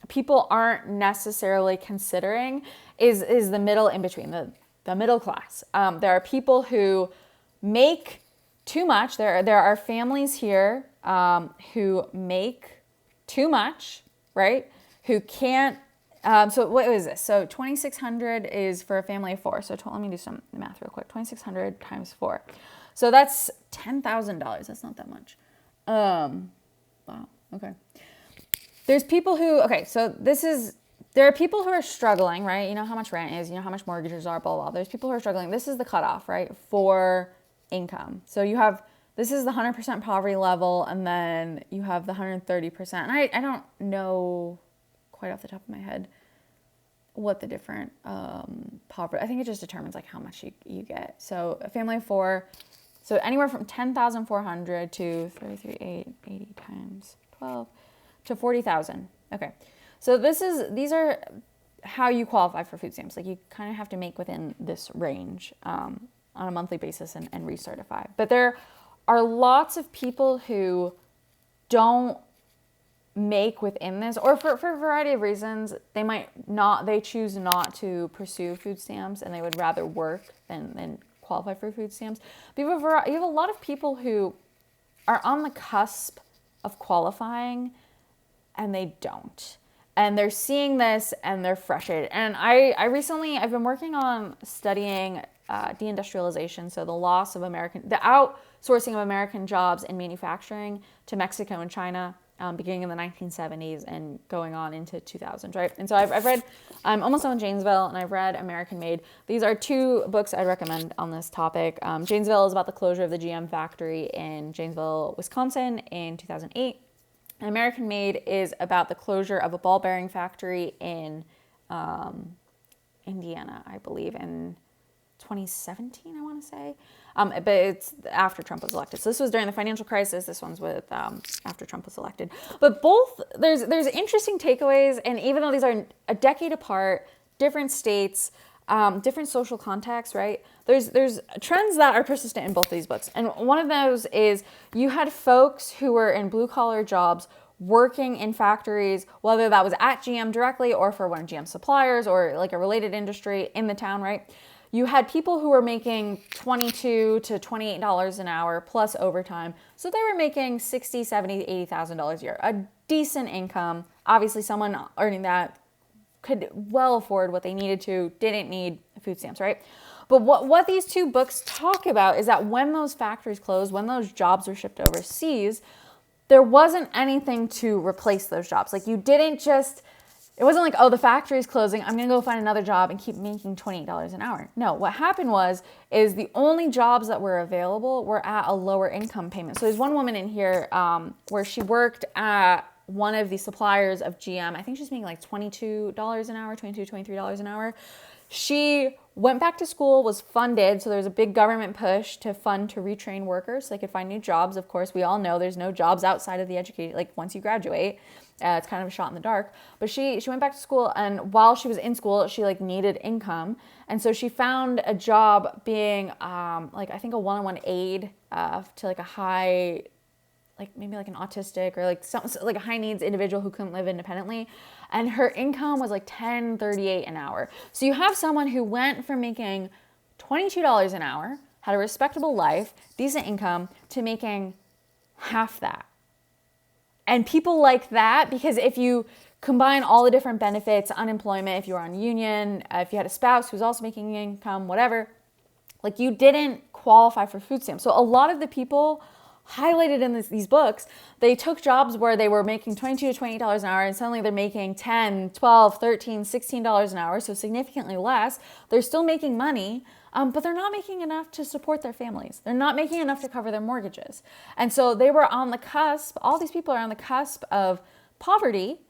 people aren't necessarily considering is the middle in between, the middle class. There are people who make too much. There are families here who make too much, right? Who can't. So what was this? So 2,600 is for a family of four. So let me do some math real quick. 2,600 times 4. So that's $10,000. That's not that much. Wow. Okay. There's people who, there are people who are struggling, right? You know how much rent is, you know how much mortgages are, blah, blah. There's people who are struggling. This is the cutoff, right? For income. So this is the 100% poverty level, and then you have the 130%. And I don't know quite off the top of my head what the different poverty, I think it just determines like how much you get. So a family of four, so anywhere from 10,400 to 33,880 times 12 to 40,000. Okay. So these are how you qualify for food stamps. Like you kind of have to make within this range on a monthly basis and recertify. But there are lots of people who don't make within this, or for a variety of reasons, they choose not to pursue food stamps, and they would rather work than qualify for food stamps. But you have a lot of people who are on the cusp of qualifying, and they don't. And they're seeing this, and they're frustrated. And I've been working on studying de-industrialization, so the outsourcing of American jobs in manufacturing to Mexico and China, beginning in the 1970s and going on into 2000s, right? And so I've read, I'm almost done with Janesville, and I've read American Made. These are two books I'd recommend on this topic. Janesville is about the closure of the GM factory in Janesville, Wisconsin in 2008. And American Made is about the closure of a ball bearing factory in Indiana, I believe, in 2017, I want to say. But it's after Trump was elected. So this was during the financial crisis. This one's with after Trump was elected. But both, there's interesting takeaways. And even though these are a decade apart, different states, different social contexts, right? There's trends that are persistent in both of these books. And one of those is you had folks who were in blue collar jobs working in factories, whether that was at GM directly or for one of GM suppliers or like a related industry in the town, right? You had people who were making $22 to $28 an hour plus overtime. So they were making $60,000, $70,000, $80,000 a year, a decent income. Obviously someone earning that could well afford what they needed to, didn't need food stamps, right? But what these two books talk about is that when those factories closed, when those jobs were shipped overseas, there wasn't anything to replace those jobs. Like you didn't just, it wasn't like, oh, the factory's closing, I'm gonna go find another job and keep making $28 an hour. No, what happened is the only jobs that were available were at a lower income payment. So there's one woman in here where she worked at one of the suppliers of GM. I think she's making like $22 an hour, $22, $23 an hour. She went back to school, was funded. So there's a big government push to retrain workers so they could find new jobs. Of course, we all know there's no jobs outside of the education, like once you graduate. It's kind of a shot in the dark. But she went back to school, and while she was in school, she like needed income. And so she found a job being like I think a one-on-one aide to like a high, like maybe like an autistic or like a high needs individual who couldn't live independently. And her income was like $10.38 an hour. So you have someone who went from making $22 an hour, had a respectable life, decent income, to making half that. And people like that, because if you combine all the different benefits, unemployment, if you were on union, if you had a spouse who was also making income, whatever, like you didn't qualify for food stamps. So a lot of the people highlighted in these books, they took jobs where they were making $22 to $28 an hour, and suddenly they're making $10, $12, $13, $16 an hour, so significantly less. They're still making money, but they're not making enough to support their families. They're not making enough to cover their mortgages. And so they were on the cusp, all these people are on the cusp of poverty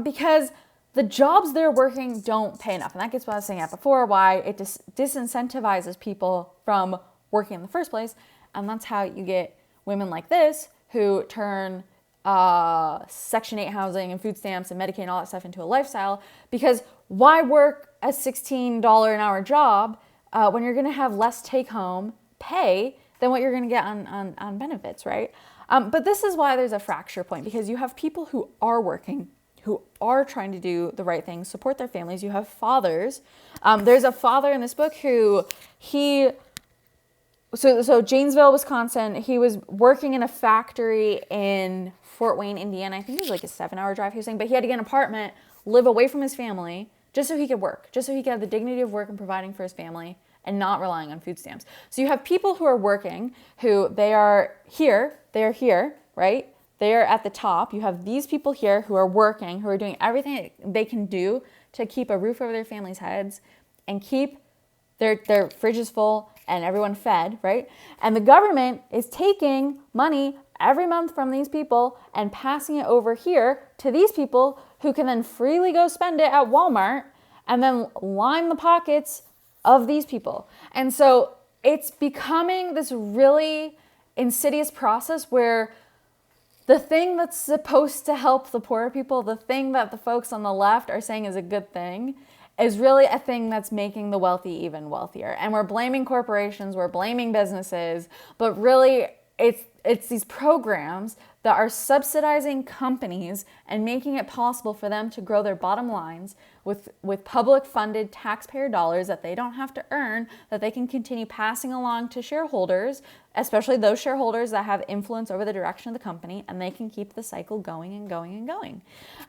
because the jobs they're working don't pay enough. And that gets what I was saying at before, why it disincentivizes people from working in the first place. And that's how you get women like this who turn Section 8 housing and food stamps and Medicaid and all that stuff into a lifestyle. Because why work a $16 an hour job when you're going to have less take-home pay than what you're going to get on benefits, right? But this is why there's a fracture point, because you have people who are working, who are trying to do the right thing, support their families. You have fathers. There's a father in this book who so Janesville, Wisconsin, he was working in a factory in Fort Wayne, Indiana. I think it was like a 7-hour drive, he was saying, but he had to get an apartment, live away from his family, just so he could work, just so he could have the dignity of work and providing for his family and not relying on food stamps. So you have people who are working, who they are here, right? They are at the top. You have these people here who are working, who are doing everything they can do to keep a roof over their families' heads and keep their fridges full and everyone fed, right? And the government is taking money every month from these people and passing it over here to these people who can then freely go spend it at Walmart and then line the pockets of these people. And so it's becoming this really insidious process where the thing that's supposed to help the poor people, the thing that the folks on the left are saying is a good thing, is really a thing that's making the wealthy even wealthier. And we're blaming corporations, we're blaming businesses, but really it's these programs that are subsidizing companies and making it possible for them to grow their bottom lines with public funded taxpayer dollars that they don't have to earn, that they can continue passing along to shareholders, especially those shareholders that have influence over the direction of the company, and they can keep the cycle going and going and going.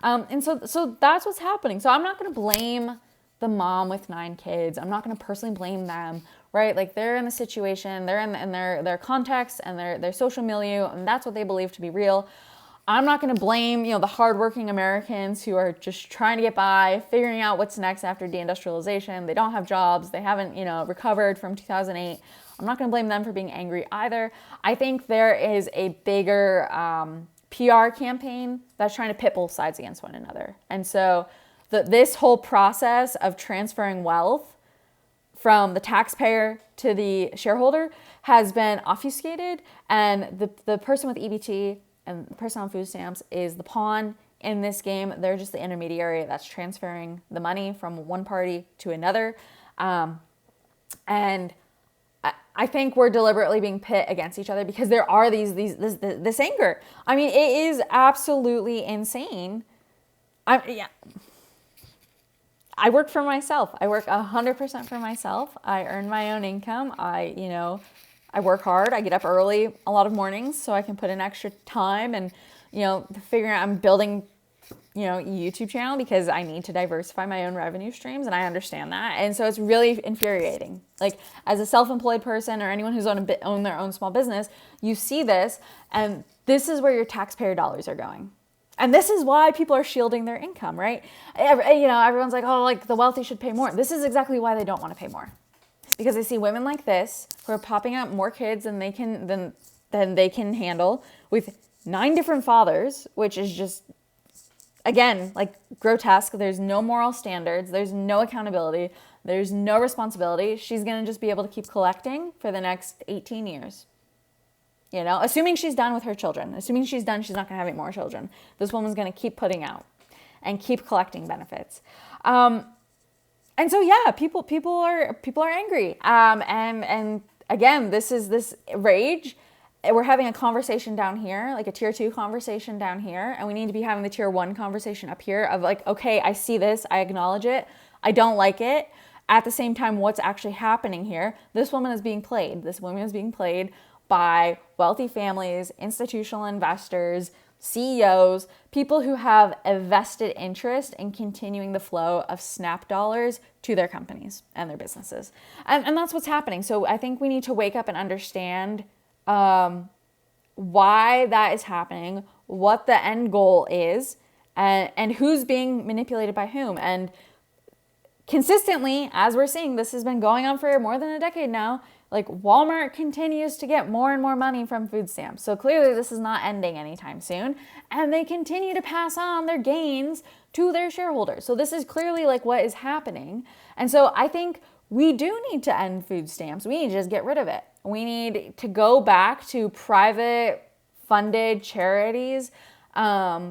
And so that's what's happening. So I'm not going to blame the mom with 9 kids. I'm not going to personally blame them, right? Like, they're in the situation, they're in their context and their social milieu, and that's what they believe to be real. I'm not going to blame, the hardworking Americans who are just trying to get by, figuring out what's next after de-industrialization. They don't have jobs. They haven't, recovered from 2008. I'm not going to blame them for being angry either. I think there is a bigger PR campaign that's trying to pit both sides against one another. And so this whole process of transferring wealth from the taxpayer to the shareholder has been obfuscated, and the person with EBT and the person on food stamps is the pawn in this game. They're just the intermediary that's transferring the money from one party to another. And I think we're deliberately being pit against each other because there are this anger. I mean, it is absolutely insane. I work for myself. I work 100% for myself. I earn my own income. I work hard. I get up early a lot of mornings so I can put in extra time and, figuring out I'm building, a YouTube channel because I need to diversify my own revenue streams, and I understand that. And so it's really infuriating. Like, as a self-employed person or anyone who's own their own small business, you see this, and this is where your taxpayer dollars are going. And this is why people are shielding their income, right? Everyone's like, oh, like the wealthy should pay more. This is exactly why they don't want to pay more. It's because they see women like this who are popping up more kids than they can handle with 9 different fathers, which is just, again, like grotesque. There's no moral standards. There's no accountability. There's no responsibility. She's going to just be able to keep collecting for the next 18 years. Assuming she's done with her children, assuming she's done, she's not going to have any more children. This woman's going to keep putting out and keep collecting benefits. And so, yeah, people are angry. And again, this rage. We're having a conversation down here, like a tier 2 conversation down here. And we need to be having the tier 1 conversation up here of like, okay, I see this. I acknowledge it. I don't like it. At the same time, what's actually happening here? This woman is being played. This woman is being played by wealthy families, institutional investors, CEOs, people who have a vested interest in continuing the flow of SNAP dollars to their companies and their businesses. And that's what's happening. So I think we need to wake up and understand why that is happening, what the end goal is, and who's being manipulated by whom. And consistently, as we're seeing, this has been going on for more than a decade now. Like, Walmart continues to get more and more money from food stamps. So clearly this is not ending anytime soon. And they continue to pass on their gains to their shareholders. So this is clearly like what is happening. And so I think we do need to end food stamps. We need to just get rid of it. We need to go back to private funded charities. A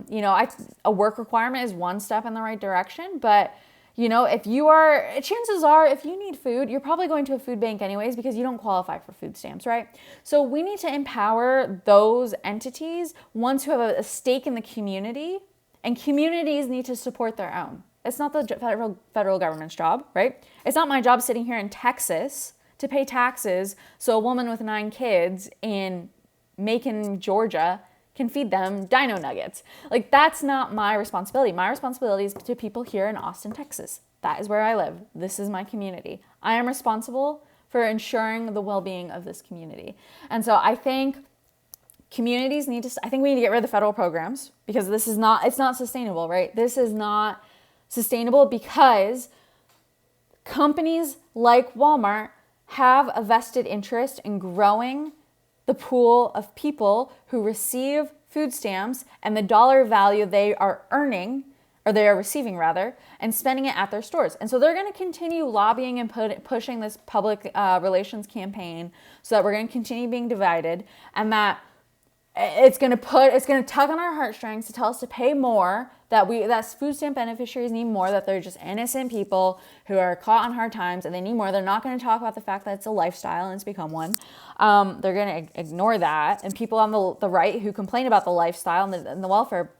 work requirement is one step in the right direction, but chances are, if you need food, you're probably going to a food bank anyways because you don't qualify for food stamps, right? So we need to empower those entities, ones who have a stake in the community, And communities need to support their own. It's not the federal government's job, right? It's not my job sitting here in Texas to pay taxes so a woman with 9 kids in Macon, Georgia can feed them dino nuggets. Like, that's not my responsibility. My responsibility is to people here in Austin, Texas. That is where I live. This is my community. I am responsible for ensuring the well-being of this community. And so I think communities need to, I think we need to get rid of the federal programs, because this is not, it's not sustainable, right? This is not sustainable because companies like Walmart have a vested interest in growing the pool of people who receive food stamps and the dollar value they are earning, or they are receiving rather, and spending it at their stores. And so they're going to continue lobbying and pushing this public relations campaign so that we're going to continue being divided, and that it's going to tug on our heartstrings to tell us to pay more, that food stamp beneficiaries need more, that they're just innocent people who are caught on hard times and they need more. They're not going to talk about the fact that it's a lifestyle and it's become one. They're going to ignore that. And people on the right who complain about the lifestyle and the welfare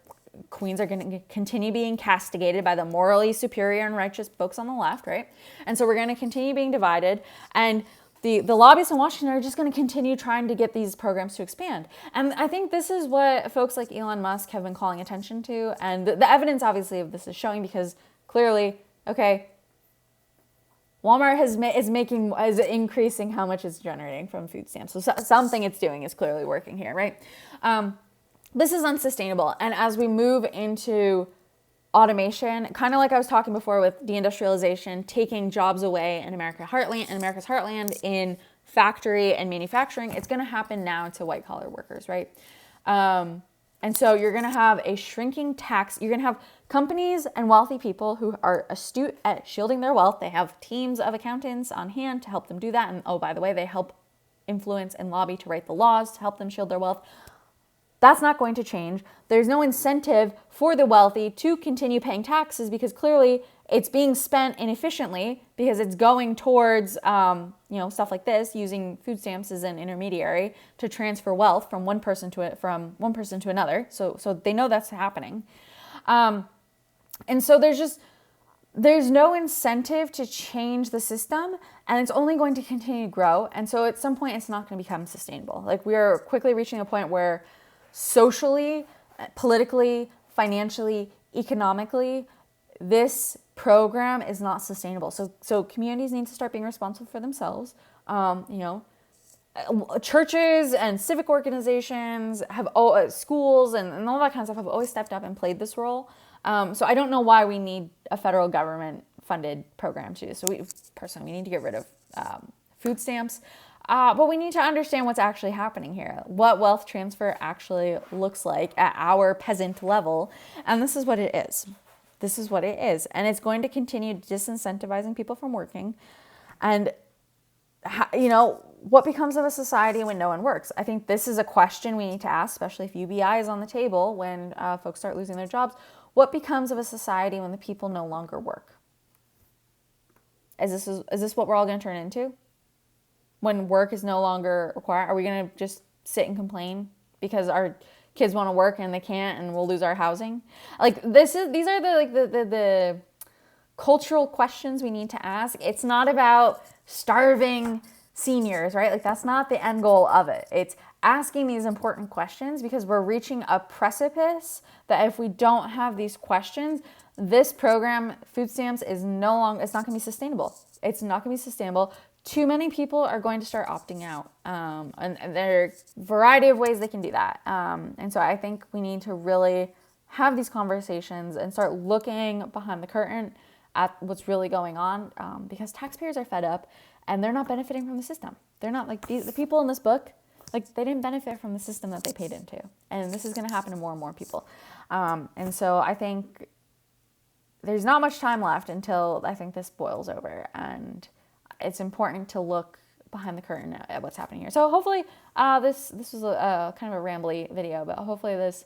queens are going to continue being castigated by the morally superior and righteous folks on the left, right? And so we're going to continue being divided. And the lobbyists in Washington are just going to continue trying to get these programs to expand. And I think this is what folks like Elon Musk have been calling attention to. And the evidence, obviously, of this is showing, because clearly, okay, Walmart is increasing how much it's generating from food stamps. So something it's doing is clearly working here, right? This is unsustainable. And as we move into automation, kind of like I was talking before with de-industrialization, taking jobs away in America's heartland in factory and manufacturing, it's going to happen now to white collar workers, right? And so you're going to have a shrinking tax. You're going to have companies and wealthy people who are astute at shielding their wealth. They have teams of accountants on hand to help them do that. And oh, by the way, they help influence and lobby to write the laws to help them shield their wealth. That's not going to change. There's no incentive for the wealthy to continue paying taxes, because clearly it's being spent inefficiently, because it's going towards stuff like this, using food stamps as an intermediary to transfer wealth from one person to another. So they know that's happening, and so there's no incentive to change the system, and it's only going to continue to grow. And so at some point, it's not going to become sustainable. Like, we are quickly reaching a point where socially, politically, financially, economically, this program is not sustainable. So communities need to start being responsible for themselves. Churches and civic organizations schools and all that kind of stuff have always stepped up and played this role. So I don't know why we need a federal government funded program to. So we need to get rid of food stamps. But we need to understand what's actually happening here, what wealth transfer actually looks like at our peasant level. And this is what it is. This is what it is. And it's going to continue disincentivizing people from working. And, what becomes of a society when no one works? I think this is a question we need to ask, especially if UBI is on the table when folks start losing their jobs. What becomes of a society when the people no longer work? Is this what we're all going to turn into? When work is no longer required, are we going to just sit and complain because our kids want to work and they can't, and we'll lose our housing? Like, these are the cultural questions we need to ask. It's not about starving seniors, right? Like, that's not the end goal of it. It's asking these important questions, because we're reaching a precipice that if we don't have these questions, this program, food stamps, it's not going to be sustainable. It's not going to be sustainable. Too many people are going to start opting out. And there are a variety of ways they can do that. And so I think we need to really have these conversations and start looking behind the curtain at what's really going on, because taxpayers are fed up and they're not benefiting from the system. They're not like the people in this book, like, they didn't benefit from the system that they paid into. And this is going to happen to more and more people. And so I think there's not much time left until I think this boils over. And it's important to look behind the curtain at what's happening here. So hopefully this was a kind of a rambly video, but hopefully this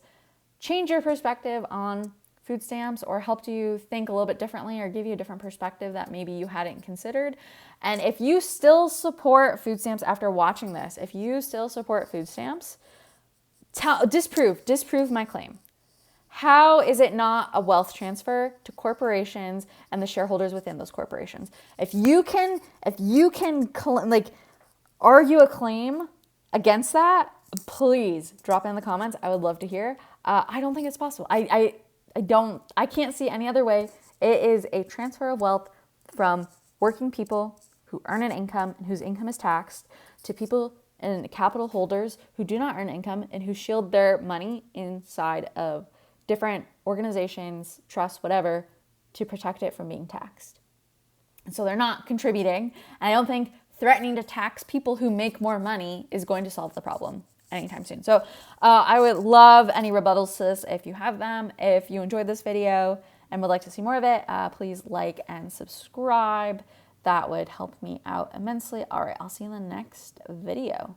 changed your perspective on food stamps, or helped you think a little bit differently, or give you a different perspective that maybe you hadn't considered. And if you still support food stamps after watching this, if you still support food stamps, disprove my claim. How is it not a wealth transfer to corporations and the shareholders within those corporations? If you can like argue a claim against that, please drop it in the comments. I would love to hear. I don't think it's possible. I can't see any other way. It is a transfer of wealth from working people who earn an income and whose income is taxed to people and capital holders who do not earn income and who shield their money inside of different organizations, trusts, whatever, to protect it from being taxed. And so they're not contributing. And I don't think threatening to tax people who make more money is going to solve the problem anytime soon. So I would love any rebuttals to this if you have them. If you enjoyed this video and would like to see more of it, please like and subscribe. That would help me out immensely. All right, I'll see you in the next video.